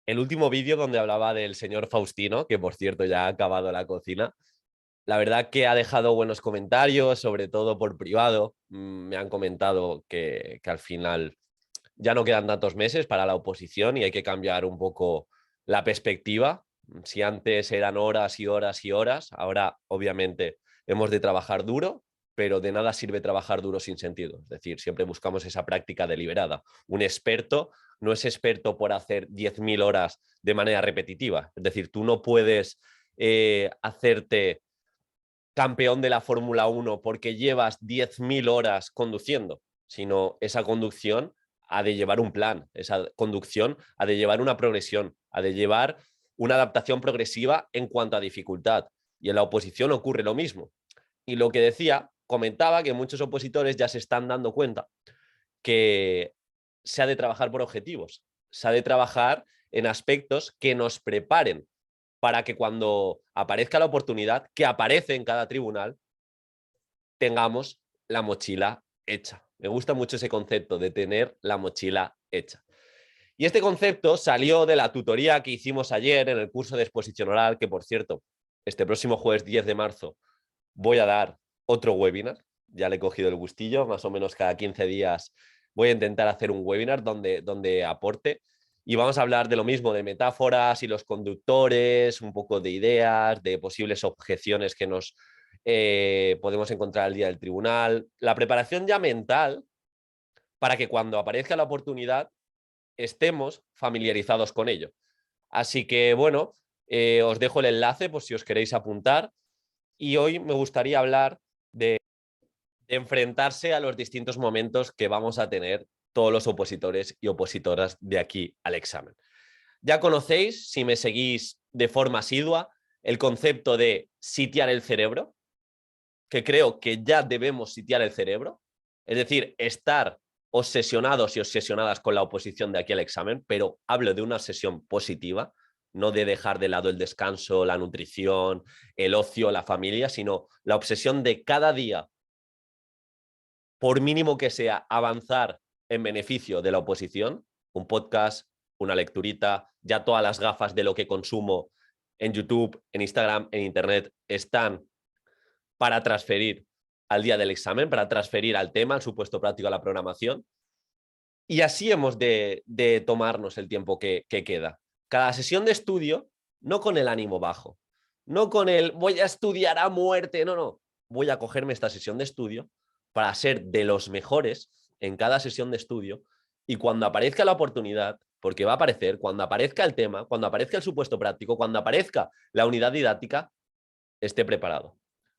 el último vídeo donde hablaba del señor Faustino, que por cierto ya ha acabado la cocina, la verdad que ha dejado buenos comentarios, sobre todo por privado. Me han comentado que al final ya no quedan tantos meses para la oposición y hay que cambiar un poco la perspectiva. Si antes eran horas y horas y horas, ahora obviamente hemos de trabajar duro, pero de nada sirve trabajar duro sin sentido. Es decir, siempre buscamos esa práctica deliberada. Un experto no es experto por hacer 10.000 horas de manera repetitiva. Es decir, tú no puedes hacerte campeón de la Fórmula 1 porque llevas 10.000 horas conduciendo, sino esa conducción ha de llevar un plan, esa conducción ha de llevar una progresión, ha de llevar una adaptación progresiva en cuanto a dificultad. Y en la oposición ocurre lo mismo. Y lo que decía, comentaba que muchos opositores ya se están dando cuenta que se ha de trabajar por objetivos, se ha de trabajar en aspectos que nos preparen para que cuando aparezca la oportunidad, que aparece en cada tribunal, tengamos la mochila hecha. Me gusta mucho ese concepto de tener la mochila hecha. Y este concepto salió de la tutoría que hicimos ayer en el curso de exposición oral, que por cierto, este próximo jueves 10 de marzo voy a dar otro webinar. Ya le he cogido el gustillo, más o menos cada 15 días voy a intentar hacer un webinar donde aporte. Y vamos a hablar de lo mismo, de metáforas y los conductores, un poco de ideas, de posibles objeciones que nos podemos encontrar al día del tribunal. La preparación ya mental para que cuando aparezca la oportunidad estemos familiarizados con ello. Así que, bueno, os dejo el enlace por si os queréis apuntar. Y hoy me gustaría hablar de enfrentarse a los distintos momentos que vamos a tener todos los opositores y opositoras de aquí al examen. Ya conocéis, si me seguís de forma asidua, el concepto de sitiar el cerebro, que creo que ya debemos sitiar el cerebro, es decir, estar obsesionados y obsesionadas con la oposición de aquí al examen, pero hablo de una obsesión positiva, no de dejar de lado el descanso, la nutrición, el ocio, la familia, sino la obsesión de cada día, por mínimo que sea, avanzar en beneficio de la oposición, un podcast, una lecturita, ya todas las gafas de lo que consumo en YouTube, en Instagram, en Internet, están para transferir al día del examen, para transferir al tema, al supuesto práctico, a la programación. Y así hemos de tomarnos el tiempo que queda. Cada sesión de estudio, no con el ánimo bajo, no con el voy a estudiar a muerte, no, no. Voy a cogerme esta sesión de estudio para ser de los mejores en cada sesión de estudio y cuando aparezca la oportunidad, porque va a aparecer, cuando aparezca el tema, cuando aparezca el supuesto práctico, cuando aparezca la unidad didáctica, esté preparado.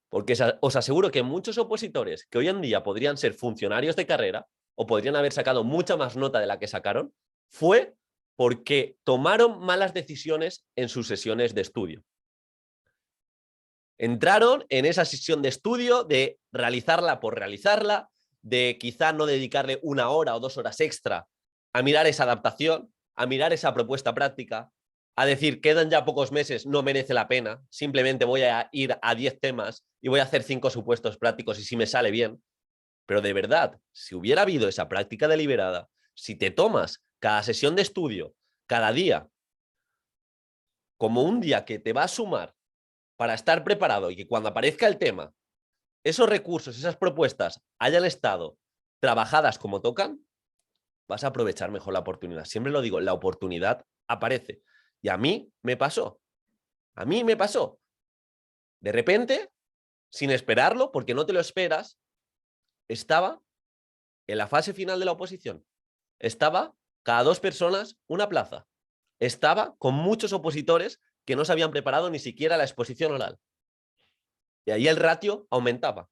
Porque os aseguro que muchos opositores que hoy en día podrían ser funcionarios de carrera o podrían haber sacado mucha más nota de la que sacaron, fue porque tomaron malas decisiones en sus sesiones de estudio. Entraron en esa sesión de estudio de realizarla por realizarla, de quizá no dedicarle 1 hora o 2 horas extra a mirar esa adaptación, a mirar esa propuesta práctica, a decir, quedan ya pocos meses, no merece la pena, simplemente voy a ir a 10 temas y voy a hacer 5 supuestos prácticos y si me sale bien. Pero de verdad, si hubiera habido esa práctica deliberada, si te tomas cada sesión de estudio, cada día, como un día que te va a sumar para estar preparado y que cuando aparezca el tema, esos recursos, esas propuestas hayan estado trabajadas como tocan, vas a aprovechar mejor la oportunidad. Siempre lo digo, la oportunidad aparece. Y a mí me pasó. A mí me pasó. De repente, sin esperarlo, porque no te lo esperas, estaba en la fase final de la oposición. Estaba cada 2 personas una plaza. Estaba con muchos opositores que no se habían preparado ni siquiera la exposición oral. Y ahí el ratio aumentaba.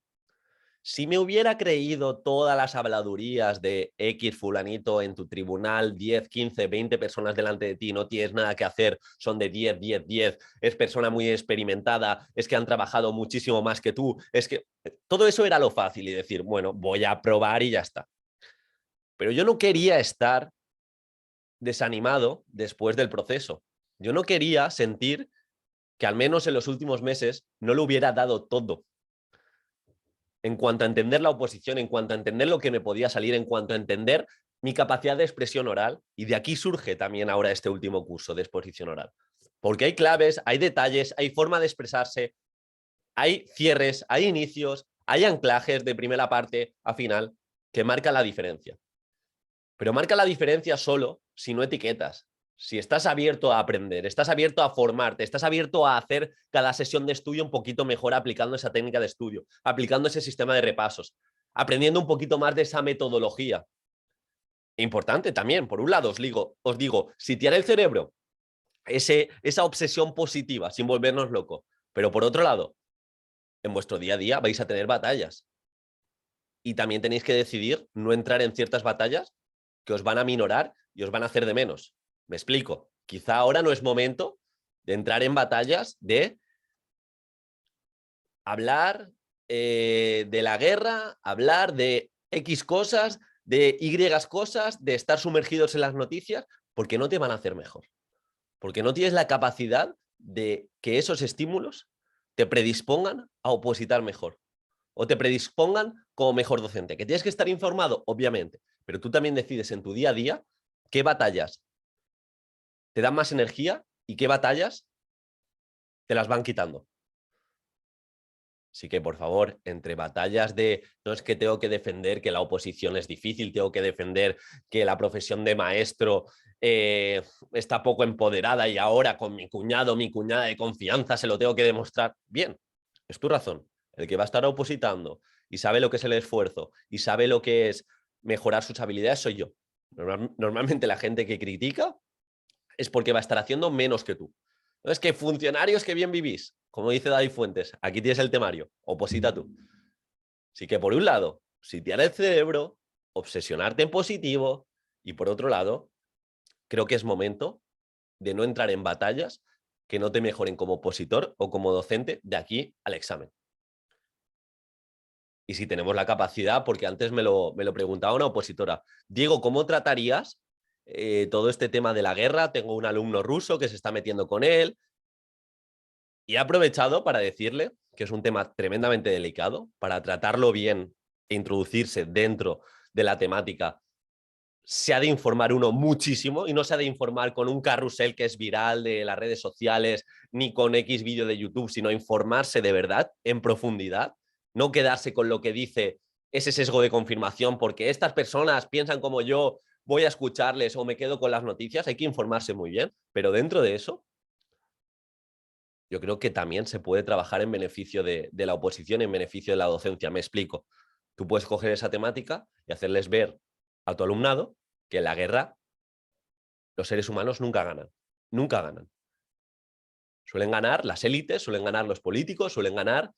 Si me hubiera creído todas las habladurías de X fulanito en tu tribunal, 10, 15, 20 personas delante de ti, no tienes nada que hacer, son de 10, 10, 10, es persona muy experimentada, es que han trabajado muchísimo más que tú, es que todo eso era lo fácil y decir, bueno, voy a probar y ya está. Pero yo no quería estar desanimado después del proceso. Yo no quería sentir que al menos en los últimos meses no lo hubiera dado todo en cuanto a entender la oposición, en cuanto a entender lo que me podía salir, en cuanto a entender mi capacidad de expresión oral, y de aquí surge también ahora este último curso de exposición oral. Porque hay claves, hay detalles, hay forma de expresarse, hay cierres, hay inicios, hay anclajes de primera parte a final que marcan la diferencia. Pero marca la diferencia solo si no etiquetas. Si estás abierto a aprender, estás abierto a formarte, estás abierto a hacer cada sesión de estudio un poquito mejor aplicando esa técnica de estudio, aplicando ese sistema de repasos, aprendiendo un poquito más de esa metodología. Importante también, por un lado, os digo, sitiar el cerebro, esa obsesión positiva, sin volvernos locos. Pero por otro lado, en vuestro día a día vais a tener batallas. Y también tenéis que decidir no entrar en ciertas batallas que os van a minorar y os van a hacer de menos. Me explico. Quizá ahora no es momento de entrar en batallas de hablar de la guerra, hablar de X cosas, de Y cosas, de estar sumergidos en las noticias, porque no te van a hacer mejor. Porque no tienes la capacidad de que esos estímulos te predispongan a opositar mejor o te predispongan como mejor docente. Que tienes que estar informado, obviamente, pero tú también decides en tu día a día qué batallas te dan más energía y qué batallas te las van quitando. Así que, por favor, entre batallas de no es que tengo que defender que la oposición es difícil, tengo que defender que la profesión de maestro está poco empoderada y ahora con mi cuñado, mi cuñada de confianza se lo tengo que demostrar. Bien, es tu razón. El que va a estar opositando y sabe lo que es el esfuerzo y sabe lo que es mejorar sus habilidades soy yo. Normalmente la gente que critica es porque va a estar haciendo menos que tú. No es que funcionarios que bien vivís, como dice David Fuentes, aquí tienes el temario, oposita tú. Así que por un lado, sitiar el cerebro, obsesionarte en positivo y por otro lado, creo que es momento de no entrar en batallas que no te mejoren como opositor o como docente de aquí al examen. Y si tenemos la capacidad, porque antes me lo preguntaba una opositora, Diego, ¿cómo tratarías todo este tema de la guerra? Tengo un alumno ruso que se está metiendo con él, y he aprovechado para decirle que es un tema tremendamente delicado, para tratarlo bien e introducirse dentro de la temática. Se ha de informar uno muchísimo y no se ha de informar con un carrusel que es viral de las redes sociales ni con X vídeo de YouTube, sino informarse de verdad en profundidad, no quedarse con lo que dice ese sesgo de confirmación porque estas personas piensan como yo, voy a escucharles o me quedo con las noticias. Hay que informarse muy bien, pero dentro de eso yo creo que también se puede trabajar en beneficio de la oposición, en beneficio de la docencia. Me explico. Tú puedes coger esa temática y hacerles ver a tu alumnado que en la guerra los seres humanos nunca ganan. Nunca ganan. Suelen ganar las élites, suelen ganar los políticos, suelen ganar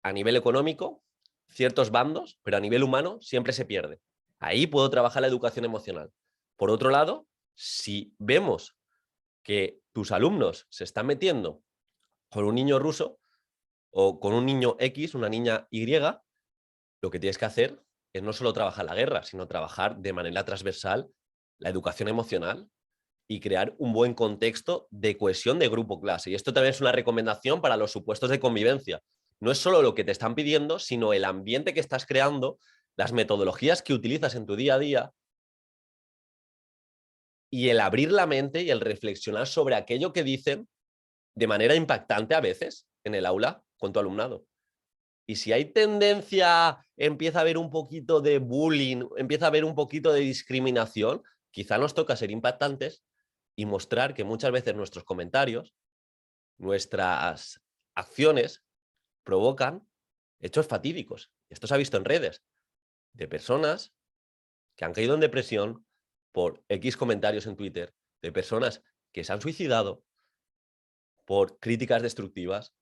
a nivel económico ciertos bandos, pero a nivel humano siempre se pierde. Ahí puedo trabajar la educación emocional. Por otro lado, si vemos que tus alumnos se están metiendo con un niño ruso o con un niño X, una niña Y, lo que tienes que hacer es no solo trabajar la guerra, sino trabajar de manera transversal la educación emocional y crear un buen contexto de cohesión de grupo-clase. Y esto también es una recomendación para los supuestos de convivencia. No es solo lo que te están pidiendo, sino el ambiente que estás creando, las metodologías que utilizas en tu día a día y el abrir la mente y el reflexionar sobre aquello que dicen de manera impactante a veces en el aula con tu alumnado. Y si hay tendencia, empieza a haber un poquito de bullying, empieza a haber un poquito de discriminación, quizá nos toca ser impactantes y mostrar que muchas veces nuestros comentarios, nuestras acciones provocan hechos fatídicos. Esto se ha visto en redes de personas que han caído en depresión por X comentarios en Twitter, de personas que se han suicidado por críticas destructivas.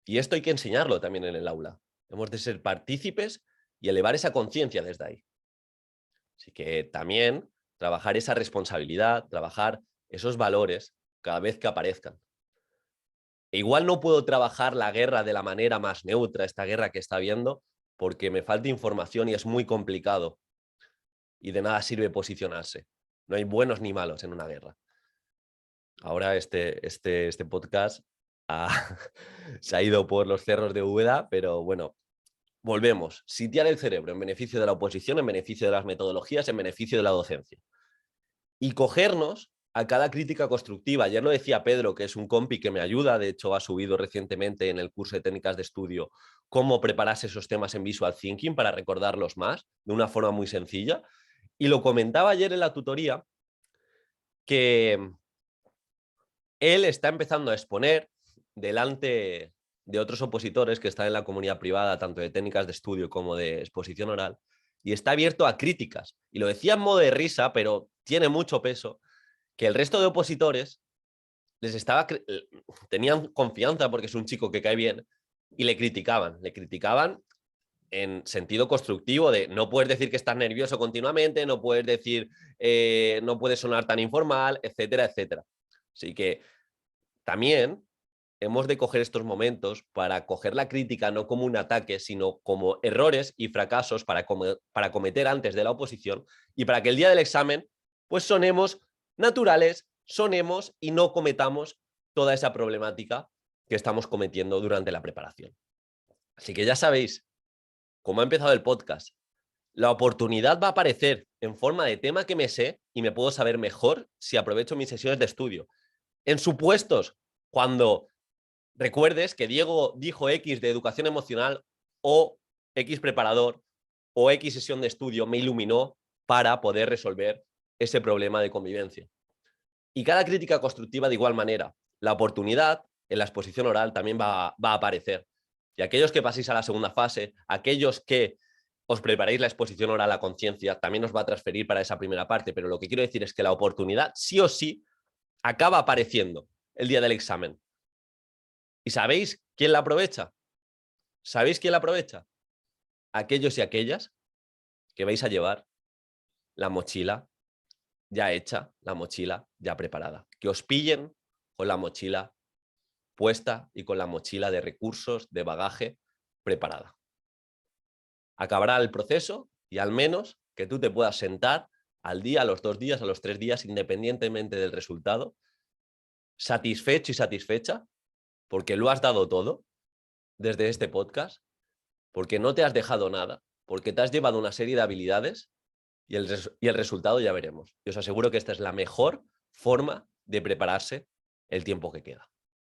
Y esto hay que enseñarlo también en el aula. Hemos de ser partícipes y elevar esa conciencia desde ahí. Así que también trabajar esa responsabilidad, trabajar esos valores cada vez que aparezcan. E igual no puedo trabajar la guerra de la manera más neutra, esta guerra que está habiendo, porque me falta información y es muy complicado. Y de nada sirve posicionarse. No hay buenos ni malos en una guerra. Ahora este podcast se ha ido por los cerros de Úbeda, pero bueno, volvemos, sitiar el cerebro en beneficio de la oposición, en beneficio de las metodologías, en beneficio de la docencia. Y cogernos a cada crítica constructiva. Ayer lo decía Pedro, que es un compi que me ayuda, de hecho ha subido recientemente en el curso de técnicas de estudio cómo prepararse esos temas en Visual Thinking para recordarlos más, de una forma muy sencilla. Y lo comentaba ayer en la tutoría, que él está empezando a exponer delante de otros opositores que están en la comunidad privada, tanto de técnicas de estudio como de exposición oral, y está abierto a críticas. Y lo decía en modo de risa, pero tiene mucho peso, que el resto de opositores tenían confianza porque es un chico que cae bien y le criticaban en sentido constructivo de no puedes decir que estás nervioso continuamente, no puedes decir, no puedes sonar tan informal, etcétera, etcétera. Así que también hemos de coger estos momentos para coger la crítica no como un ataque, sino como errores y fracasos para cometer antes de la oposición y para que el día del examen pues sonemos naturales, sonemos y no cometamos toda esa problemática que estamos cometiendo durante la preparación. Así que ya sabéis, como ha empezado el podcast, la oportunidad va a aparecer en forma de tema que me sé y me puedo saber mejor si aprovecho mis sesiones de estudio. En supuestos, cuando recuerdes que Diego dijo X de educación emocional o X preparador o X sesión de estudio me iluminó para poder resolver ese problema de convivencia. Y cada crítica constructiva de igual manera. La oportunidad en la exposición oral también va a aparecer. Y aquellos que paséis a la segunda fase, aquellos que os preparéis la exposición oral a conciencia, también os va a transferir para esa primera parte. Pero lo que quiero decir es que la oportunidad sí o sí acaba apareciendo el día del examen. ¿Y sabéis quién la aprovecha? ¿Sabéis quién la aprovecha? Aquellos y aquellas que vais a llevar la mochila ya hecha, la mochila ya preparada. Que os pillen con la mochila puesta y con la mochila de recursos, de bagaje preparada. Acabará el proceso y al menos que tú te puedas sentar al día, a los 2 días, a los 3 días, independientemente del resultado, satisfecho y satisfecha, porque lo has dado todo desde este podcast, porque no te has dejado nada, porque te has llevado una serie de habilidades y el resultado ya veremos. Y os aseguro que esta es la mejor forma de prepararse el tiempo que queda.